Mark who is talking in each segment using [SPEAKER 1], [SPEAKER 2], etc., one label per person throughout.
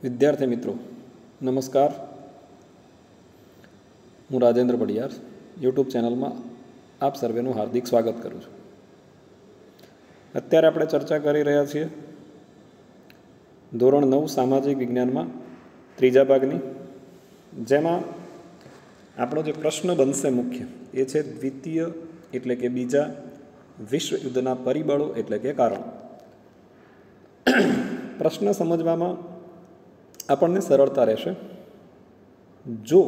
[SPEAKER 1] વિદ્યાર્થી મિત્રો નમસ્કાર, હું રાજેન્દ્ર પડિયાર યુટ્યુબ ચેનલમાં આપ સર્વેનું હાર્દિક સ્વાગત કરું છું. અત્યારે આપણે ચર્ચા કરી રહ્યા છીએ ધોરણ 9 સામાજિક વિજ્ઞાનમાં ત્રીજા ભાગની, જેમાં આપણો જે પ્રશ્ન બનશે મુખ્ય એ છે દ્વિતીય એટલે કે બીજા વિશ્વયુદ્ધના પરિબળો એટલે કે કારણો. પ્રશ્ન સમજવામાં આપણને સરળતા રહેશે જો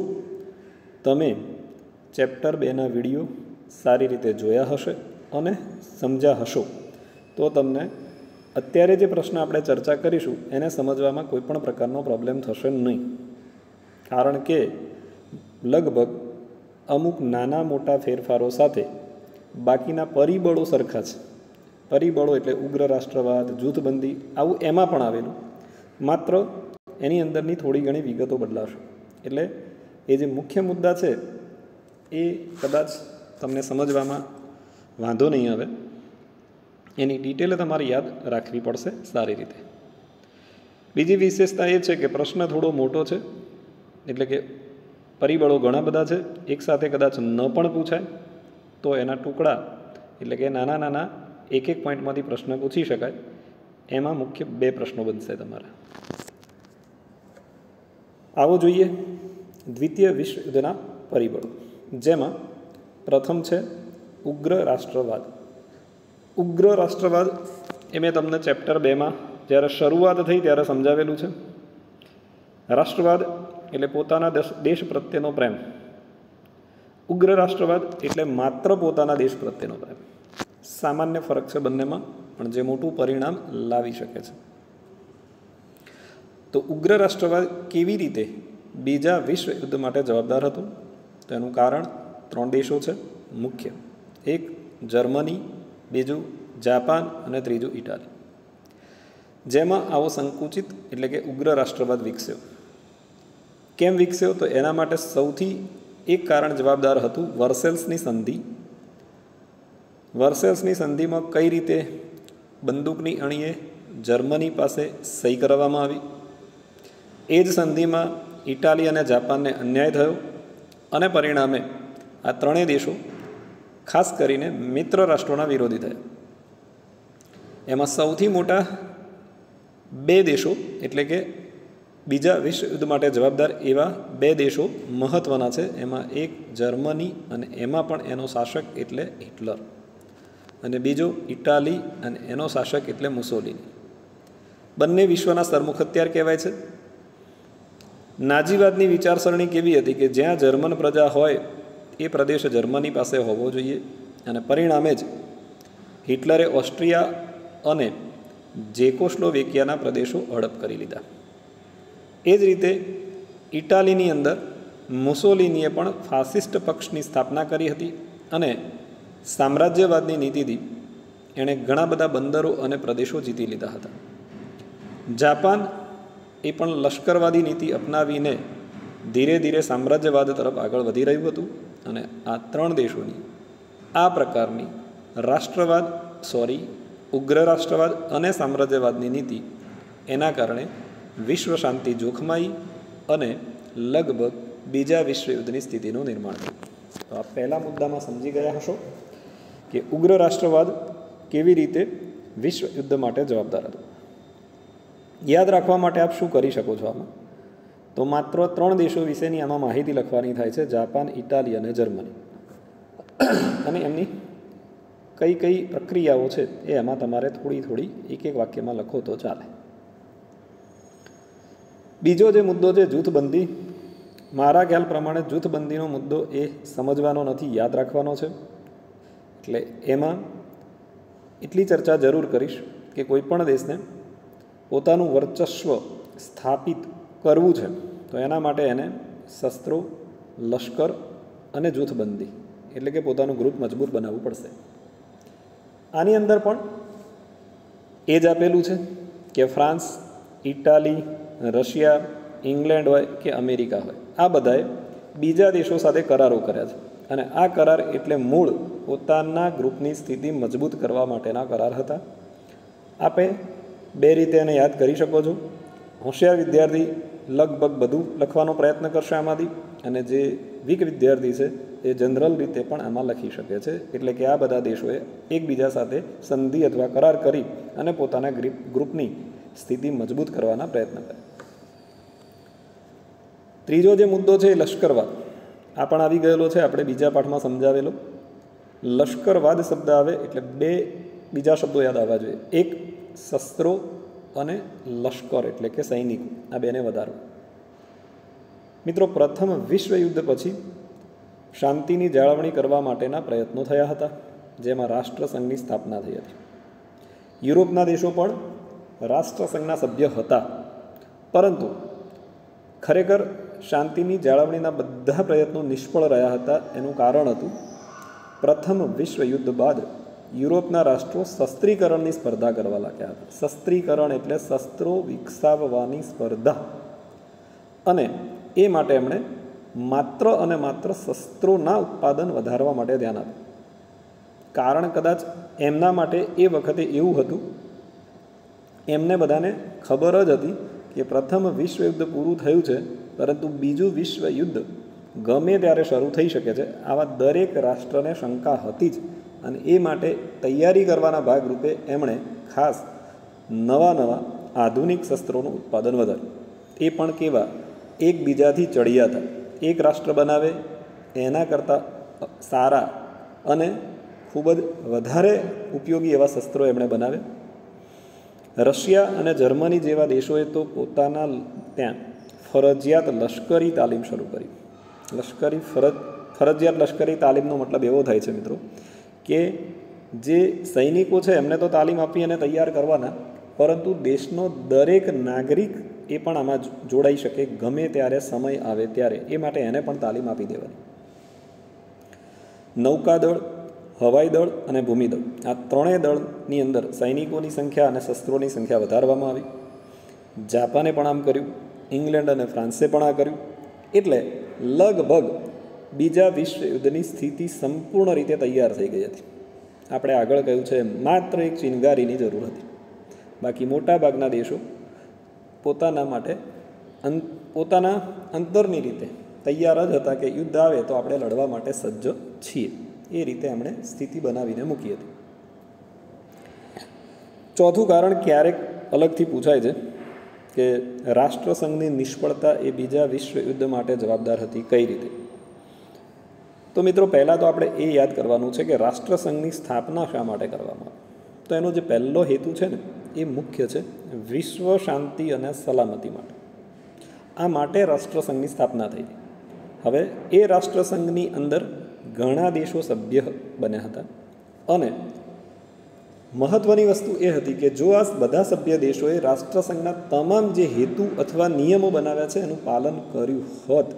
[SPEAKER 1] તમે ચેપ્ટર 2ના વિડીયો સારી રીતે જોયા હશે અને સમજ્યા હશો તો તમને અત્યારે જે પ્રશ્ન આપણે ચર્ચા કરીશું એને સમજવામાં કોઈ પણ પ્રકારનો પ્રોબ્લેમ થશે નહીં, કારણ કે લગભગ અમુક નાના મોટા ફેરફારો સાથે બાકીના પરિબળો સરખા છે. પરિબળો એટલે ઉગ્ર રાષ્ટ્રવાદ, જૂથબંધી, આવું એમાં પણ આવેલું, માત્ર એની અંદરની થોડી ઘણી વિગતો બદલાશે. એટલે એ જે મુખ્ય મુદ્દા છે એ કદાચ તમને સમજવામાં વાંધો નહીં આવે, એની ડિટેલ તમારે યાદ રાખવી પડશે સારી રીતે. બીજી વિશેષતા એ છે કે પ્રશ્ન થોડો મોટો છે, એટલે કે પરિબળો ઘણા બધા છે, એકસાથે કદાચ ન પણ પૂછાય તો એના ટુકડા એટલે કે નાના નાના એક પોઈન્ટમાંથી પ્રશ્ન પૂછી શકાય. એમાં મુખ્ય 2 પ્રશ્નો બનશે તમારા. આવો જોઈએ દ્વિતીય વિશ્વયુદ્ધના પરિબળો, જેમાં પ્રથમ છે ઉગ્ર રાષ્ટ્રવાદ. ઉગ્ર રાષ્ટ્રવાદ એ મેં તમને ચેપ્ટર 2માં જ્યારે શરૂઆત થઈ ત્યારે સમજાવેલું છે. રાષ્ટ્રવાદ એટલે પોતાના દેશ પ્રત્યેનો પ્રેમ, ઉગ્ર રાષ્ટ્રવાદ એટલે માત્ર પોતાના દેશ પ્રત્યેનો પ્રેમ. સામાન્ય ફરક છે બંનેમાં, પણ જે મોટું પરિણામ લાવી શકે છે. તો ઉગ્ર રાષ્ટ્રવાદ કેવી રીતે બીજા વિશ્વયુદ્ધ માટે જવાબદાર હતું? તો એનું કારણ 3 દેશો છે મુખ્ય. એક જર્મની, બીજું જાપાન અને ત્રીજું ઇટાલી. જેમાં આવો સંકુચિત એટલે કે ઉગ્ર રાષ્ટ્રવાદ વિકસ્યો. કેમ વિકસ્યો? તો એના માટે સૌથી એક કારણ જવાબદાર હતું વર્સેલ્સની સંધિ. વર્સેલ્સની સંધિમાં કઈ રીતે બંદૂકની અણીએ જર્મની પાસે સહી કરવામાં આવી, એ જ સંધિમાં ઇટાલી અને જાપાનને અન્યાય થયો અને પરિણામે આ 3 દેશો ખાસ કરીને મિત્ર રાષ્ટ્રોના વિરોધી થયા. એમાં સૌથી મોટા 2 દેશો એટલે કે બીજા વિશ્વયુદ્ધ માટે જવાબદાર એવા 2 દેશો મહત્ત્વના છે. એમાં એક જર્મની અને એમાં પણ એનો શાસક એટલે હિટલર, અને બીજો ઇટાલી અને એનો શાસક એટલે મુસોલિની. બંને વિશ્વના સરમુખ હથિયાર કહેવાય છે. નાજીવાદની વિચારસરણી કેવી હતી કે જ્યાં જર્મન પ્રજા હોય એ પ્રદેશ જર્મની પાસે હોવો જોઈએ, અને પરિણામે જ હિટલરે ઓસ્ટ્રિયા અને જેકોસ્લોવેકિયાના પ્રદેશો હડપ કરી લીધા. એ જ રીતે ઇટાલીની અંદર મુસોલિનીએ પણ ફાસિસ્ટ પક્ષની સ્થાપના કરી હતી, અને સામ્રાજ્યવાદની નીતિથી એણે ઘણા બધા બંદરો અને પ્રદેશો જીતી લીધા હતા. જાપાન એ પણ લશ્કરવાદી નીતિ અપનાવીને ધીરે ધીરે સામ્રાજ્યવાદ તરફ આગળ વધી રહ્યું હતું, અને આ 3 દેશોની આ પ્રકારની ઉગ્ર રાષ્ટ્રવાદ અને સામ્રાજ્યવાદની નીતિ એના કારણે વિશ્વ શાંતિ જોખમાઈ અને લગભગ બીજા વિશ્વયુદ્ધની સ્થિતિનું નિર્માણ થયું. તો આ પહેલા મુદ્દામાં સમજી ગયા હશો કે ઉગ્ર રાષ્ટ્રવાદ કેવી રીતે વિશ્વયુદ્ધ માટે જવાબદાર હતો. યાદ રાખવા માટે આપ શું કરી શકો છો? આમાં તો માત્ર 3 દેશો વિશેની આમાં માહિતી લખવાની થાય છે: જાપાન, ઇટાલી અને જર્મની. અને એમની કઈ કઈ પ્રક્રિયાઓ છે એ એમાં તમારે થોડી થોડી એક વાક્યમાં લખો તો ચાલે. બીજો જે મુદ્દો છે જૂથબંધી. મારા ખ્યાલ પ્રમાણે જૂથબંધીનો મુદ્દો એ સમજવાનો નથી, યાદ રાખવાનો છે. એટલે એમાં એટલી ચર્ચા જરૂર કરીશ કે કોઈ પણ દેશને પોતાનું વર્ચસ્વ સ્થાપિત કરવું છે તો એના માટે એને શસ્ત્રો, લશ્કર અને જૂથબંધી એટલે કે પોતાનું ગ્રુપ મજબૂત બનાવવું પડશે. આની અંદર પણ એ જ આપેલું છે કે ફ્રાન્સ, ઇટાલી, રશિયા, ઇંગ્લેન્ડ હોય કે અમેરિકા હોય, આ બધાએ બીજા દેશો સાથે કરારો કર્યા છે, અને આ કરાર એટલે મૂળ પોતાના ગ્રુપની સ્થિતિ મજબૂત કરવા માટેના કરાર હતા. આપે 2 રીતે એને યાદ કરી શકો છો. હોશિયાર વિદ્યાર્થી લગભગ બધું લખવાનો પ્રયત્ન કરશે આમાંથી, અને જે વીક વિદ્યાર્થી છે એ જનરલ રીતે પણ આમાં લખી શકે છે. એટલે કે આ બધા દેશોએ એકબીજા સાથે સંધિ અથવા કરાર કરી અને પોતાના ગ્રુપની સ્થિતિ મજબૂત કરવાના પ્રયત્ન કર્યા. ત્રીજો જે મુદ્દો છે એ લશ્કરવાદ. આ પણ આવી ગયેલો છે, આપણે બીજા પાઠમાં સમજાવેલો. લશ્કરવાદ શબ્દ આવે એટલે બે બીજા શબ્દો યાદ આવવા જોઈએ. એક શસ્ત્રો અને લશ્કર એટલે કે સૈનિકો, આ બેને વધારવું. મિત્રો, પ્રથમ વિશ્વયુદ્ધ પછી શાંતિની જાળવણી કરવા માટેના પ્રયત્નો થયા હતા, જેમાં રાષ્ટ્રસંઘની સ્થાપના થઈ હતી. યુરોપના દેશો પણ રાષ્ટ્રસંઘના સભ્ય હતા, પરંતુ ખરેખર શાંતિની જાળવણીના બધા પ્રયત્નો નિષ્ફળ રહ્યા હતા. એનું કારણ હતું પ્રથમ વિશ્વયુદ્ધ બાદ યુરોપના રાષ્ટ્રો શસ્ત્રીકરણની સ્પર્ધા કરવા લાગ્યા હતા. શસ્ત્રીકરણ એટલે શસ્ત્રો વિકસાવવાની સ્પર્ધા, અને એ માટે એમણે માત્ર અને માત્ર શસ્ત્રોના ઉત્પાદન વધારવા માટે ધ્યાન આપ્યું. કારણ કદાચ એમના માટે એ વખતે એવું હતું, એમને બધાને ખબર જ હતી કે પ્રથમ વિશ્વયુદ્ધ પૂરું થયું છે, પરંતુ બીજું વિશ્વયુદ્ધ ગમે ત્યારે શરૂ થઈ શકે છે. આવા દરેક રાષ્ટ્રને શંકા હતી જ, અને એ માટે તૈયારી કરવાના ભાગરૂપે એમણે ખાસ નવા આધુનિક શસ્ત્રોનું ઉત્પાદન વધાર્યું. એ પણ કેવા? એકબીજાથી ચડિયા હતા. એક રાષ્ટ્ર બનાવે એના કરતાં સારા અને ખૂબ જ વધારે ઉપયોગી એવા શસ્ત્રો એમણે બનાવ્યા. રશિયા અને જર્મની જેવા દેશોએ તો પોતાના ત્યાં ફરજિયાત લશ્કરી તાલીમ શરૂ કરી. ફરજિયાત લશ્કરી તાલીમનો મતલબ એવો થાય છે મિત્રો કે જે સૈનિકો છે એમને તો તાલીમ આપી અને તૈયાર કરવાના, પરંતુ દેશનો દરેક નાગરિક એ પણ આમાં જોડાઈ શકે ગમે ત્યારે, સમય આવે ત્યારે. એ માટે એને પણ તાલીમ આપી દેવાની. નૌકાદળ, હવાઈ દળ અને ભૂમિદળ, આ ત્રણેય દળની અંદર સૈનિકોની સંખ્યા અને શસ્ત્રોની સંખ્યા વધારવામાં આવી. જાપાને પણ આમ કર્યું, ઇંગ્લેન્ડ અને ફ્રાન્સે પણ આ કર્યું. એટલે લગભગ બીજા વિશ્વયુદ્ધની સ્થિતિ સંપૂર્ણ રીતે તૈયાર થઈ ગઈ હતી. આપણે આગળ કહ્યું છે માત્ર એક ચિનગારીની જરૂર હતી. બાકી મોટાભાગના દેશો પોતાના માટે પોતાના અંતરની રીતે તૈયાર જ હતા કે યુદ્ધ આવે તો આપણે લડવા માટે સજ્જ છીએ. એ રીતે એમણે સ્થિતિ બનાવીને મૂકી હતી. ચોથું કારણ ક્યારેક અલગથી પૂછાય છે કે રાષ્ટ્રસંઘની નિષ્ફળતા એ બીજા વિશ્વયુદ્ધ માટે જવાબદાર હતી. કઈ રીતે? તો મિત્રો, પહેલાં તો આપણે એ યાદ કરવાનું છે કે રાષ્ટ્રસંઘની સ્થાપના શા માટે કરવામાં આવી. તો એનો જે પહેલો હેતુ છે ને એ મુખ્ય છે વિશ્વ શાંતિ અને સલામતી માટે. આ માટે રાષ્ટ્રસંઘની સ્થાપના થઈ. હવે એ રાષ્ટ્રસંઘની અંદર ઘણા દેશો સભ્ય બન્યા હતા, અને મહત્ત્વની વસ્તુ એ હતી કે જો આ બધા સભ્ય દેશોએ રાષ્ટ્રસંઘના તમામ જે હેતુ અથવા નિયમો બનાવ્યા છે એનું પાલન કર્યું હોત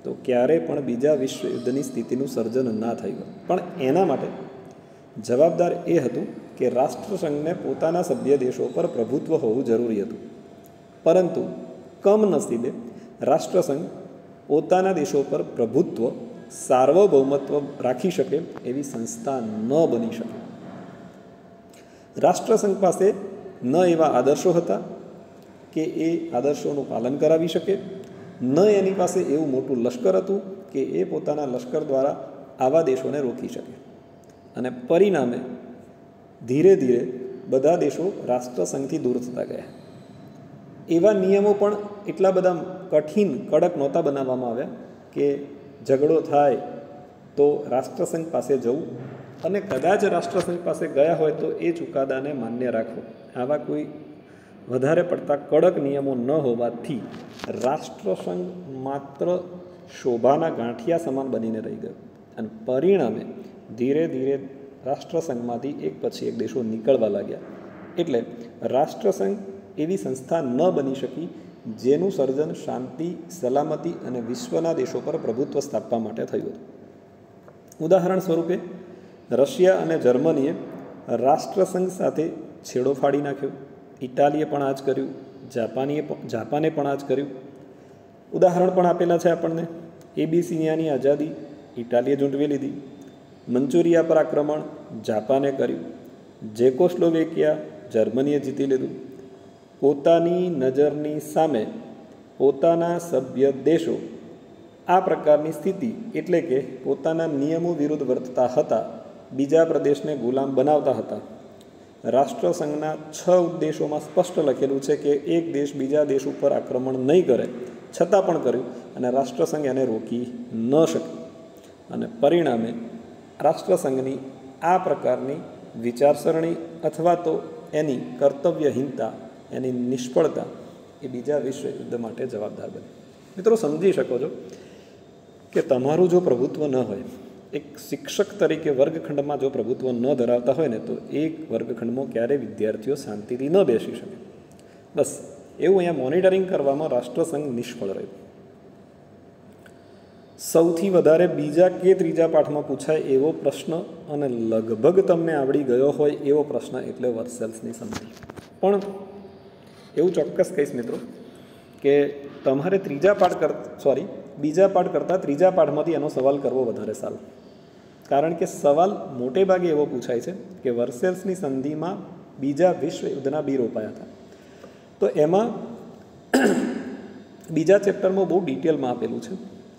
[SPEAKER 1] તો ક્યારેય પણ બીજા વિશ્વયુદ્ધની સ્થિતિનું સર્જન ના થયું. પણ એના માટે જવાબદાર એ હતું કે રાષ્ટ્રસંઘને પોતાના સભ્ય દેશો પર પ્રભુત્વ હોવું જરૂરી હતું. પરંતુ કમનસીબે રાષ્ટ્રસંઘ પોતાના દેશો પર પ્રભુત્વ, સાર્વભૌમત્વ રાખી શકે એવી સંસ્થા ન બની શકે. રાષ્ટ્રસંઘ પાસે ન એવા આદર્શો હતા કે એ આદર્શોનું પાલન કરાવી શકે, ન એની પાસે એવું મોટું લશ્કર હતું કે એ પોતાના લશ્કર દ્વારા આવા દેશોને રોકી શકે. અને પરિણામે ધીરે ધીરે બધા દેશો રાષ્ટ્રસંઘથી દૂર થતા ગયા. એવા નિયમો પણ એટલા બધા કઠિન, કડક નહોતા બનાવવામાં આવ્યા કે ઝઘડો થાય તો રાષ્ટ્રસંઘ પાસે જવું, અને કદાચ રાષ્ટ્રસંઘ પાસે ગયા હોય તો એ ચુકાદાને માન્ય રાખવો. આવા કોઈ વધારે પડતા કડક નિયમો ન હોવાથી રાષ્ટ્રસંઘ માત્ર શોભાના ગાંઠિયા સમાન બનીને રહી ગયો. અને પરિણામે ધીરે ધીરે રાષ્ટ્રસંઘમાંથી એક પછી એક દેશો નીકળવા લાગ્યા. એટલે રાષ્ટ્રસંઘ એવી સંસ્થા ન બની શકી જેનું સર્જન શાંતિ, સલામતી અને વિશ્વના દેશો પર પ્રભુત્વ સ્થાપવા માટે થયું હતું. ઉદાહરણ સ્વરૂપે રશિયા અને જર્મનીએ રાષ્ટ્રસંઘ સાથે છેડો ફાડી નાખ્યો. ઇટાલીએ પણ આ જ કર્યું. જાપાને પણ આ જ કર્યું. ઉદાહરણ પણ આપેલા છે આપણને. એબીસિનિયાની આઝાદી ઇટાલીએ ઝૂંટવી લીધી. મંચુરિયા પર આક્રમણ, જાપાને કર્યું. ઝેકોસ્લોવેકિયા, જર્મનીએ જીતી લીધું. પોતાની નજરની સામે પોતાના સભ્ય દેશો આ પ્રકારની સ્થિતિ એટલે કે પોતાના નિયમો વિરુદ્ધ વર્તતા હતા, બીજા પ્રદેશને ગુલામ બનાવતા હતા. રાષ્ટ્રસંઘના 6 ઉદ્દેશોમાં સ્પષ્ટ લખેલું છે કે એક દેશ બીજા દેશ ઉપર આક્રમણ નહીં કરે, છતાં પણ કર્યું અને રાષ્ટ્રસંઘ એને રોકી ન શકે. અને પરિણામે રાષ્ટ્રસંઘની આ પ્રકારની વિચારસરણી અથવા તો એની કર્તવ્યહીનતા, એની નિષ્ફળતા એ બીજા વિશ્વ યુદ્ધ માટે જવાબદાર બની. મિત્રો, સમજી શકો છો કે તમારું જો પ્રભુત્વ ન હોય, એક શિક્ષક તરીકે વર્ગખંડમાં જો પ્રભુત્વ ન ધરાવતા હોય ને, તો એક વર્ગખંડમાં ક્યારેય વિદ્યાર્થીઓ શાંતિથી ન બેસી શકે. બસ એવું અહીંયા મોનિટરિંગ કરવામાં રાષ્ટ્રસંઘ નિષ્ફળ રહ્યું. સૌથી વધારે બીજા કે ત્રીજા પાઠમાં પૂછાય એવો પ્રશ્ન અને લગભગ તમને આવડી ગયો હોય એવો પ્રશ્ન એટલે વર્સેલ્સની સંધિ. પણ એવું ચોક્કસ કહીશ મિત્રો કે તમારે બીજા પાઠ કરતાં ત્રીજા પાઠમાંથી એનો સવાલ કરવો વધારે સારું. કારણ કે સવાલ મોટે ભાગે એવો પૂછાય છે કે વર્સેલ્સની સંધિમાં બીજા વિશ્વ યુદ્ધના બીજ રોપાયા હતા. તો એમાં બીજા ચેપ્ટરમાં બહુ ડિટેલમાં આપેલું છે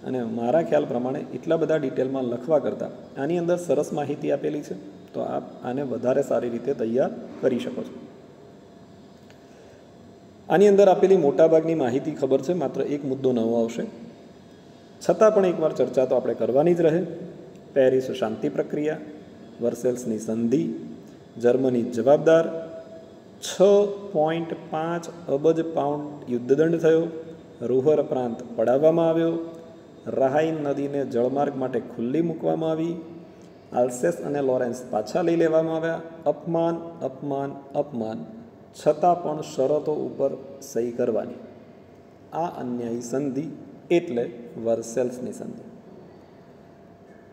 [SPEAKER 1] અને મારા ખ્યાલ પ્રમાણે એટલા બધા ડિટેલમાં લખવા કરતાં આની અંદર સરસ માહિતી આપેલી છે, તો આપ આને વધારે સારી રીતે તૈયાર કરી શકો છો. આની અંદર આપેલી મોટાભાગની માહિતી ખબર છે, માત્ર એક મુદ્દો નવો આવશે, છતાં પણ એકવાર ચર્ચા તો આપણે કરવાની જ રહે. પેરિસ શાંતિ પ્રક્રિયા, વર્સેલ્સની સંધિ, જર્મની જવાબદાર, 6.5 અબજ પાઉન્ડ યુદ્ધદંડ થયો, રૂહર પ્રાંત પડાવવામાં આવ્યો, રાહાઇન નદીને જળમાર્ગ માટે ખુલ્લી મૂકવામાં આવી, આલ્સેસ અને લોરેન્સ પાછા લઈ લેવામાં આવ્યા, અપમાન અપમાન અપમાન, છતાં પણ શરતો ઉપર સહી કરવાની. આ અન્યાયી સંધિ એટલે વર્સેલ્સની સંધિ.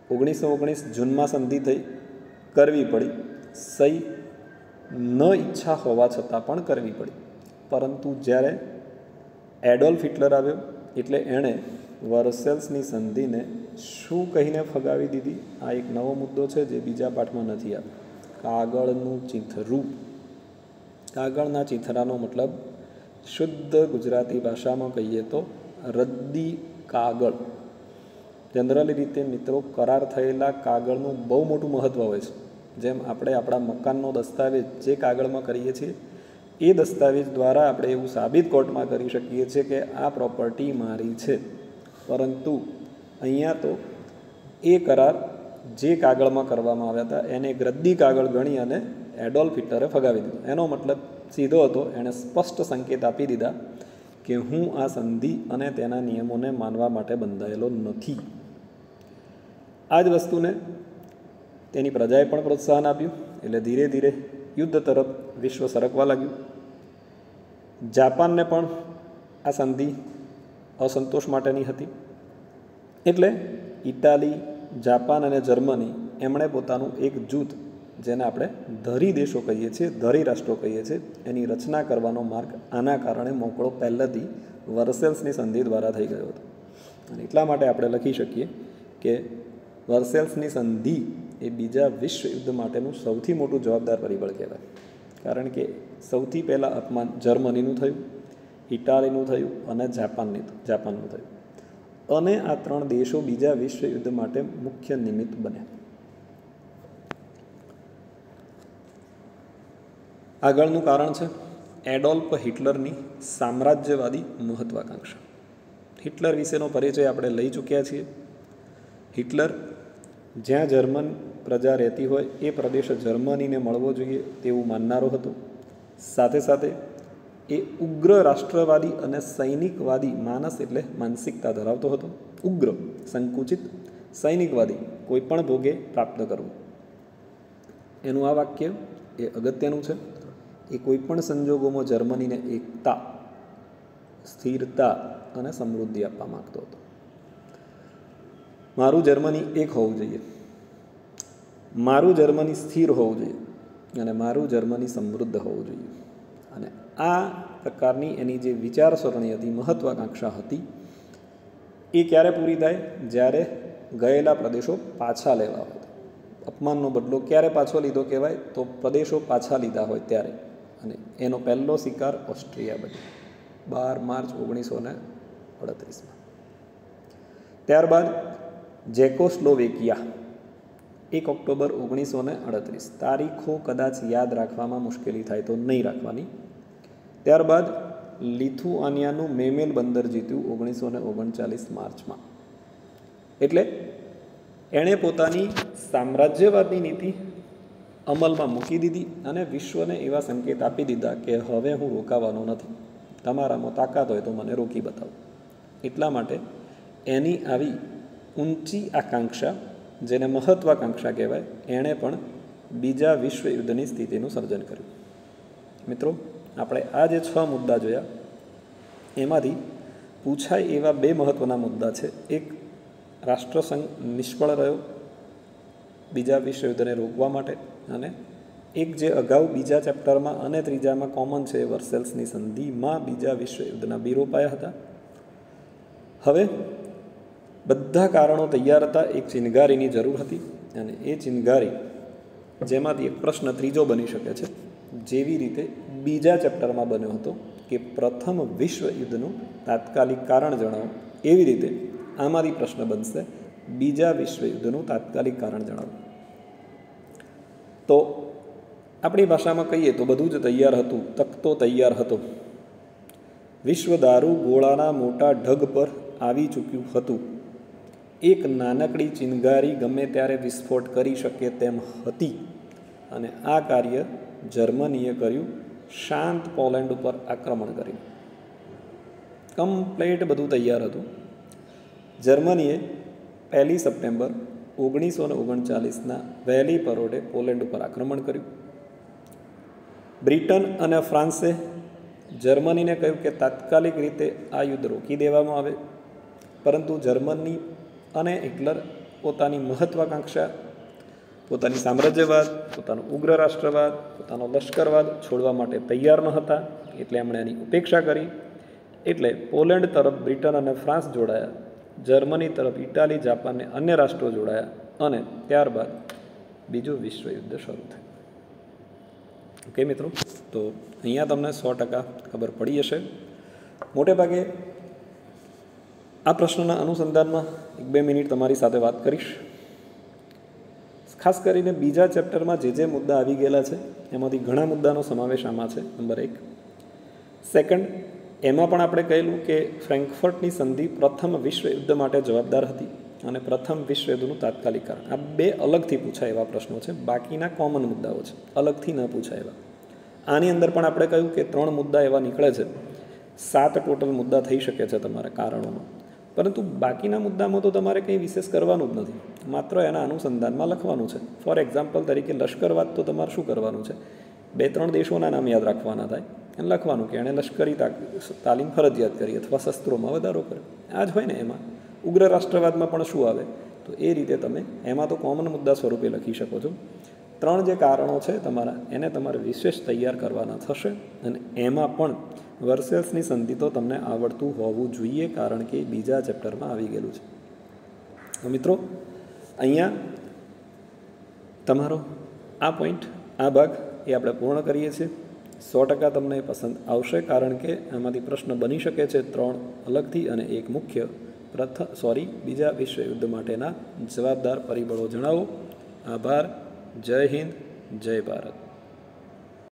[SPEAKER 1] 1919 જૂનમાં સંધિ થઈ, કરવી પડી. સહી ન ઈચ્છા હોવા છતાં પણ કરવી પડી. પરંતુ જ્યારે એડોલ્ફ હિટલર આવ્યો એટલે એણે વર્સેલ્સની સંધિને શું કહીને ફગાવી દીધી? આ એક નવો મુદ્દો છે જે બીજા પાઠમાં નથી આવ્યો. કાગળનું ચીંથરું. કાગળના ચીંથરાનો મતલબ શુદ્ધ ગુજરાતી ભાષામાં કહીએ તો રદ્દી કાગળ. જનરલી રીતે મિત્રો, કરાર થયેલા કાગળનું બહુ મોટું મહત્ત્વ હોય છે. જેમ આપણે આપણા મકાનનો દસ્તાવેજ જે કાગળમાં કરીએ છીએ, એ દસ્તાવેજ દ્વારા આપણે એવું સાબિત કોર્ટમાં કરી શકીએ છીએ કે આ પ્રોપર્ટી મારી છે. પરંતુ અહીંયા તો એ કરાર જે કાગળમાં કરવામાં આવ્યા હતા એને એક રદ્દી કાગળ ગણી અને એડોલ્ફ હિટલરે ફગાવી દીધો. એનો મતલબ સીધો હતો, એણે સ્પષ્ટ સંકેત આપી દીધા કે હું આ સંધિ અને તેના નિયમોને માનવા માટે બંધાયેલો નથી. આ જ વસ્તુને તેની પ્રજાએ પણ પ્રોત્સાહન આપ્યું, એટલે ધીરે ધીરે યુદ્ધ તરફ વિશ્વ સરકવા લાગ્યું. જાપાનને પણ આ સંધિ અસંતોષ માટેની હતી, એટલે ઇટાલી, જાપાન અને જર્મની એમણે પોતાનું એક જૂથ, જેને આપણે ધરી દેશો કહીએ છીએ, ધરી રાષ્ટ્રો કહીએ છીએ, એની રચના કરવાનો માર્ગ આના કારણે મોકળો પહેલાંથી વર્સેલ્સની સંધિ દ્વારા થઈ ગયો હતો. અને એટલા માટે આપણે લખી શકીએ કે વર્સેલ્સની સંધિ એ બીજા વિશ્વ યુદ્ધ માટેનું સૌથી મોટું જવાબદાર પરિબળ કહેવાય. કારણ કે સૌથી પહેલાં અપમાન જર્મનીનું થયું, ઇટાલીનું થયું અને જાપાનનું થયું. અને આ 3 દેશો બીજા વિશ્વ યુદ્ધ માટે મુખ્ય નિમિત્ત બન્યા. આગળનું કારણ છે એડોલ્ફ હિટલરની સામ્રાજ્યવાદી મહત્વાકાંક્ષા. હિટલર વિશેનો પરિચય આપણે લઈ ચૂક્યા છીએ. હિટલર જ્યાં જર્મન પ્રજા રહેતી હોય એ પ્રદેશ જર્મનીને મળવો જોઈએ તેવું માનનારો હતો. સાથે સાથે એ ઉગ્ર રાષ્ટ્રવાદી અને સૈનિકવાદી માનસ એટલે માનસિકતા ધરાવતો હતો. ઉગ્ર, સંકુચિત, સૈનિકવાદી, કોઈ પણ ભોગે પ્રાપ્ત કરવું. એનું આ વાક્ય એ અગત્યનું છે. એ કોઈ પણ સંજોગોમાં જર્મનીને એકતા, સ્થિરતા અને સમૃદ્ધિ આપવા માગતો હતો. મારું જર્મની એક હોવું જોઈએ, મારું જર્મની સ્થિર હોવું જોઈએ અને મારું જર્મની સમૃદ્ધ હોવું જોઈએ. અને આ પ્રકારની એની જે વિચારસરણી હતી, મહત્વાકાંક્ષા હતી, એ ક્યારે પૂરી થાય? જ્યારે ગયેલા પ્રદેશો પાછા લેવા હોય. અપમાનનો બદલો ક્યારે પાછો લીધો કહેવાય? તો પ્રદેશો પાછા લીધા હોય ત્યારે. અને એનો પહેલો શિકાર ઓસ્ટ્રિયા બન્યો 12 માર્ચ 1938. ત્યારબાદ જેકોસ્લોવેકિયા 1 ઓક્ટોબર 1938. તારીખો કદાચ યાદ રાખવામાં મુશ્કેલી થાય તો નહીં રાખવાની. ત્યારબાદ લિથુઆનિયાનું મેમેલ બંદર જીત્યું 1939 માર્ચમાં. એટલે એણે પોતાની સામ્રાજ્યવાદની નીતિ અમલમાં મૂકી દીધી અને વિશ્વને એવા સંકેત આપી દીધા કે હવે હું રોકાવાનો નથી, તમારામાં તાકાત હોય તો મને રોકી બતાવો. એટલા માટે એની આવી ઊંચી આકાંક્ષા, જેને મહત્વાકાંક્ષા કહેવાય, એણે પણ બીજા વિશ્વયુદ્ધની સ્થિતિનું સર્જન કર્યું. મિત્રો, આપણે આ જે 6 મુદ્દા જોયા એમાંથી પૂછાય એવા 2 મહત્ત્વના મુદ્દા છે. એક, રાષ્ટ્રસંઘ નિષ્ફળ રહ્યો બીજા વિશ્વયુદ્ધને રોકવા માટે, અને એક જે અગાઉ બીજા ચેપ્ટરમાં અને ત્રીજામાં કોમન છે, વર્સેલ્સની સંધિમાં બીજા વિશ્વયુદ્ધના બીરો પાયા હતા. હવે બધા કારણો તૈયાર હતા, એક ચિનગારીની જરૂર હતી, અને એ ચિનગારી જેમાંથી એક પ્રશ્ન ત્રીજો બની શકે છે, જેવી રીતે બીજા ચેપ્ટરમાં બન્યો હતો કે પ્રથમ વિશ્વયુદ્ધનું તાત્કાલિક કારણ જણાવો, એવી રીતે આમાંથી પ્રશ્ન બનશે બીજા વિશ્વયુદ્ધનું તાત્કાલિક કારણ જણાવો. તો આપણી ભાષામાં કહીએ તો બધું જ તૈયાર હતું, તખ્તો તૈયાર હતો. વિશ્વ દારૂ ગોળાના મોટા ઢગ પર આવી ચૂક્યું હતું. એક નાનકડી ચિનગારી ગમે ત્યારે વિસ્ફોટ કરી શકે તેમ હતી, અને આ કાર્ય જર્મનીએ કર્યું શાંત પોલેન્ડ ઉપર આક્રમણ કર્યું. કમ્પ્લેટ બધું તૈયાર હતું. જર્મનીએ 1 સપ્ટેમ્બર 1939ના વહેલી પરોઢે પોલેન્ડ ઉપર આક્રમણ કર્યું. બ્રિટન અને ફ્રાન્સે જર્મનીને કહ્યું કે તાત્કાલિક રીતે આ યુદ્ધ રોકી દેવામાં આવે, પરંતુ જર્મની અને હિટલર પોતાની મહત્વાકાંક્ષા, પોતાની સામ્રાજ્યવાદ, પોતાનો ઉગ્ર રાષ્ટ્રવાદ, પોતાનો લશ્કરવાદ છોડવા માટે તૈયાર ન હતા. એટલે એમણે એની ઉપેક્ષા કરી. એટલે પોલેન્ડ તરફ બ્રિટન અને ફ્રાન્સ જોડાયા, જર્મની તરફ ઇટાલી, જાપાન અને અન્ય રાષ્ટ્રો જોડાયા, અને ત્યારબાદ બીજું વિશ્વયુદ્ધ શરૂ થયું. ઓકે મિત્રો, તો અહીંયા તમને 100% ખબર પડી હશે. મોટે ભાગે આ પ્રશ્નના અનુસંધાનમાં 1-2 મિનિટ તમારી સાથે વાત કરીશ. ખાસ કરીને બીજા ચેપ્ટરમાં જે મુદ્દા આવી ગયેલા છે એમાંથી ઘણા મુદ્દાનો સમાવેશ આમાં છે. નંબર 1. સેકન્ડ, એમાં પણ આપણે કહેલું કે ફ્રેન્કફર્ટની સંધિ પ્રથમ વિશ્વયુદ્ધ માટે જવાબદાર હતી, અને પ્રથમ વિશ્વયુદ્ધનું તાત્કાલિક કારણ. આ 2 અલગથી પૂછાય એવા પ્રશ્નો છે, બાકીના કોમન મુદ્દાઓ છે, અલગથી ન પૂછાય એવા. આની અંદર પણ આપણે કહ્યું કે 3 મુદ્દા એવા નીકળે છે, 7 ટોટલ મુદ્દા થઈ શકે છે તમારા કારણોમાં, પરંતુ બાકીના મુદ્દામાં તો તમારે કંઈ વિશેષ કરવાનું જ નથી, માત્ર એના અનુસંધાનમાં લખવાનું છે. ફોર એક્ઝામ્પલ તરીકે લશ્કરવાદ તો તમારે શું કરવાનું છે, 2-3 દેશોના નામ યાદ રાખવાના થાય અને લખવાનું કે એણે લશ્કરી તાલીમ ફરજિયાત કરી અથવા શસ્ત્રોમાં વધારો કર્યો. આ જ હોય ને. એમાં ઉગ્ર રાષ્ટ્રવાદમાં પણ શું આવે, તો એ રીતે તમે એમાં તો કોમન મુદ્દા સ્વરૂપે લખી શકો છો. 3 જે કારણો છે તમારા, એને તમારે વિશેષ તૈયાર કરવાના થશે, અને એમાં પણ વર્સેલ્સની સંધિ તો તમને આવડતું હોવું જોઈએ, કારણ કે બીજા ચેપ્ટરમાં આવી ગયેલું છે. મિત્રો, અહીંયા તમારો આ પોઈન્ટ, આ ભાગ એ આપણે પૂર્ણ કરીએ છીએ. 100% તમને પસંદ આવશે, કારણ કે આમાંથી પ્રશ્ન બની શકે છે 3 અલગથી અને એક મુખ્ય. બીજા વિશ્વયુદ્ધ માટેના જવાબદાર પરિબળો જણાવો. આભાર. જય હિન્દ, જય ભારત.